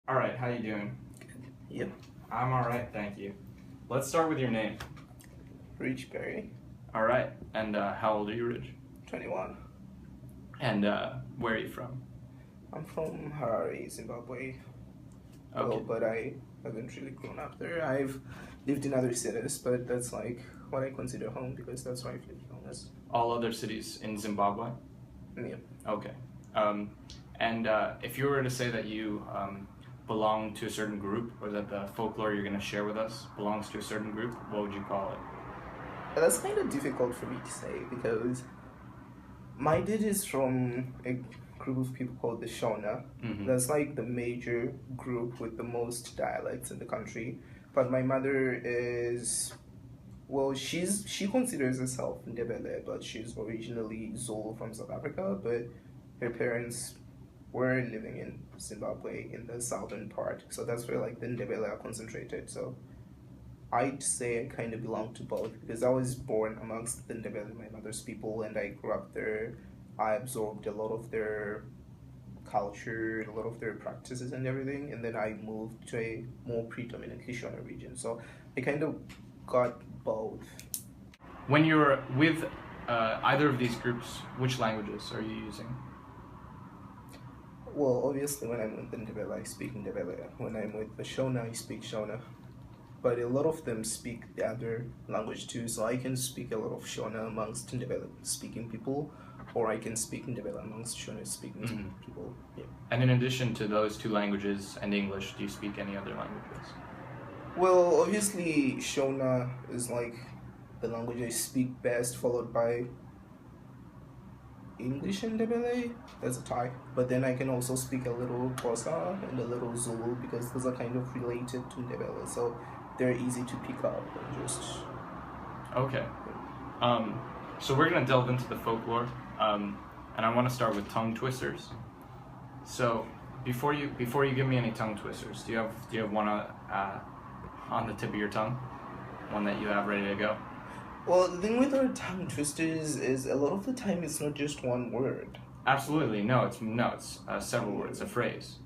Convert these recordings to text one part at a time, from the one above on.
All right, how you doing? Yep. I'm all right, thank you. Let's start with your name. Rich Bere, All right, and how old are you, Rich? 21. And where are you from? I'm from Harare, Zimbabwe. Okay. But I haven't really grown up there. I've lived in other cities, but that's like what I consider home because that's where I've lived longest. All other cities in Zimbabwe? Yeah. Okay. And if you were to say that you belong to a certain group, or that the folklore you're going to share with us belongs to a certain group, what would you call it? That's kind of difficult for me to say because my dad is from a group of people called the Shona. Mhm. That's like the major group with the most dialects in the country. But my mother is, well, she considers herself Ndebele, but she's originally Zulu from South Africa. But her parents were living in Zimbabwe in the southern part, so that's where like the Ndebele are concentrated. So I'd say I kind of belong to both because I was born amongst the Ndebele, my mother's people, and I grew up there. I absorbed a lot of their culture, a lot of their practices and everything, and then I moved to a more predominantly Shona region. So I kind of got both. When you're with either of these groups, which languages are you using? Well, obviously, when I'm with the Ndebele, I speak Ndebele. When I'm with the Shona, I speak Shona. But a lot of them speak the other language too, so I can speak a lot of Shona amongst Ndebele speaking people, or I can speak Ndebele amongst Shona speaking people. Yeah. And in addition to those two languages and English, do you speak any other languages? Well, obviously, Shona is like the language I speak best, followed by English and Ndebele. That's a tie. But then I can also speak a little Xhosa and a little Zulu because those are kind of related to Ndebele, so they're easy to pick up and just. Okay. So we're gonna delve into the folklore, and I want to start with tongue twisters. So before you give me any tongue twisters, do you have one on the tip of your tongue, one that you have ready to go? Well, the thing with our tongue twisters is a lot of the time it's not just one word. Absolutely no. It's several words, a phrase.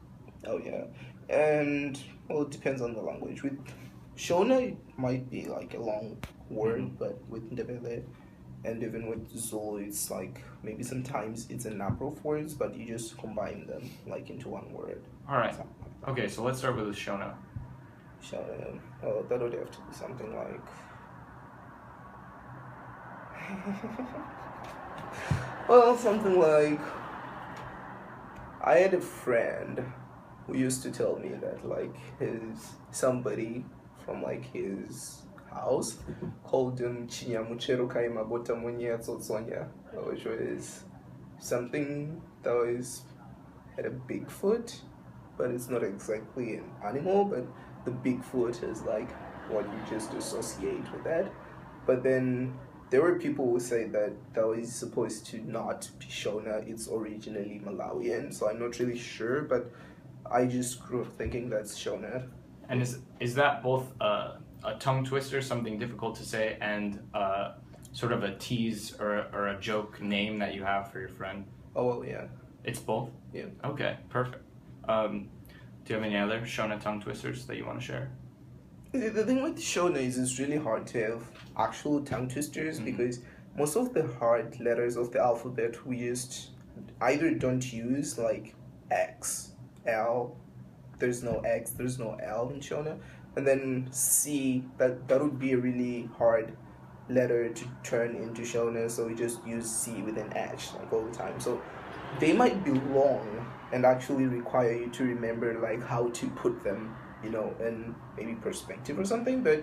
Oh yeah, and well, it depends on the language. With Shona, it might be like a long word, but with Ndebele and even with Zulu, it's like maybe sometimes it's a number of words, but you just combine them like into one word. All right. Okay, so let's start with the Shona. Shona, oh, that would have to be something like. Well, something like. I had a friend who used to tell me that like somebody from like his house called him Chinyamuchero Kaimabota Munyatsotsоня, which was something that had a big foot, but it's not exactly an animal, but the big foot is like what you just associate with that. But then there were people who say that that was supposed to not be Shona, it's originally Malawian, so I'm not really sure, but I just grew up thinking that's Shona. And is that both a tongue twister, something difficult to say, and sort of a tease or a joke name that you have for your friend? Oh, well, yeah. It's both? Yeah. Okay, perfect. Do you have any other Shona tongue twisters that you want to share? The thing with Shona is it's really hard to have actual tongue twisters because most of the hard letters of the alphabet we just either don't use, like X, L, there's no X, there's no L in Shona, and then C, that would be a really hard letter to turn into Shona, so we just use C with an H like all the time. So they might be long and actually require you to remember like how to put them, in maybe perspective or something, but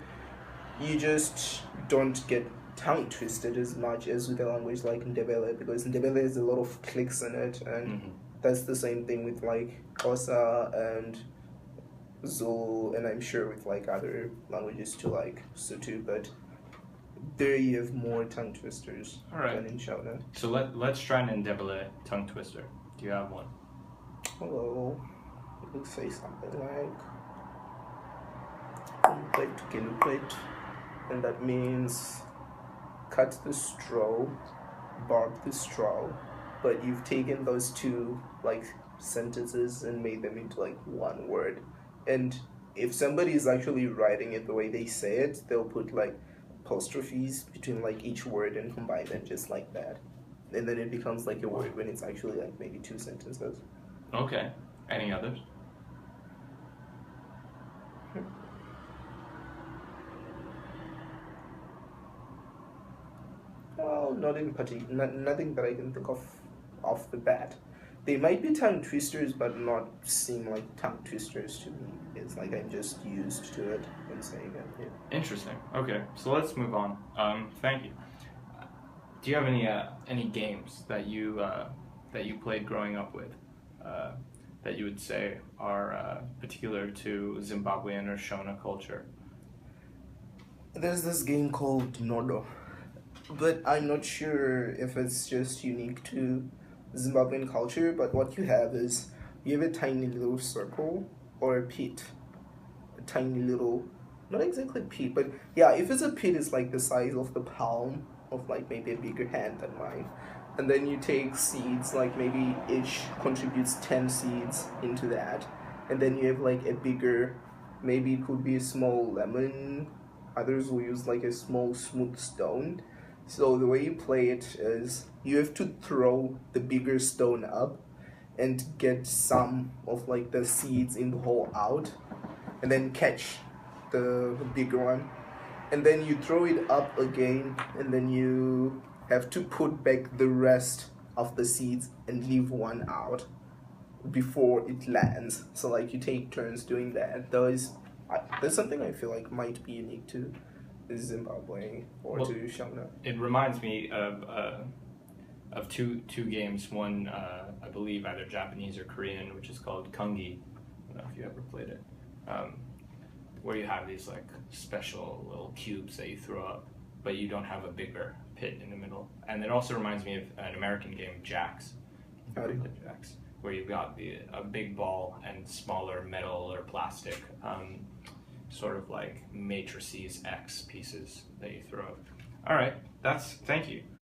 you just don't get tongue twisted as much as with a language like Ndebele, because Ndebele has a lot of clicks in it, and that's the same thing with like Xhosa and Zulu, and I'm sure with like other languages too, like Sotho, but there you have more tongue twisters than in Shona. So let's try an Ndebele tongue twister. Do you have one? Well, you could say something like and that means cut the straw, barb the straw, but you've taken those two like sentences and made them into like one word. And if somebody is actually writing it the way they say it, they'll put like apostrophes between like each word and combine them just like that. And then it becomes like a word when it's actually like maybe two sentences. Okay. Any others? Well, not in particular, nothing that I can think of off the bat. They might be tongue twisters, but not seem like tongue twisters to me. It's like I'm just used to it and saying it. Yeah. Interesting. Okay, so let's move on. Thank you. Do you have any games that you played growing up with that you would say are particular to Zimbabwean or Shona culture? There's this game called Nodo, but I'm not sure if it's just unique to Zimbabwean culture. But what you have is you have a tiny little circle or a pit, a tiny little, not exactly pit, but yeah, if it's a pit, it's like the size of the palm of like maybe a bigger hand than mine. And then you take seeds, like maybe each contributes 10 seeds into that. And then you have like a bigger, maybe it could be a small lemon. Others will use like a small smooth stone. So the way you play it is you have to throw the bigger stone up and get some of like the seeds in the hole out, and then catch the bigger one, and then you throw it up again, and then you have to put back the rest of the seeds and leave one out before it lands. So like you take turns doing that. There's something I feel like might be unique to Zimbabwe or Well, to Shona. it reminds me of two games. One, I believe, either Japanese or Korean, which is called Kungi. I don't know if you ever played it. Where you have these like special little cubes that you throw up, but you don't have a bigger pit in the middle. And it also reminds me of an American game, Jacks. Howdy. Jacks, where you've got a big ball and smaller metal or plastic, sort of like matrices X pieces that you throw. All right, thank you.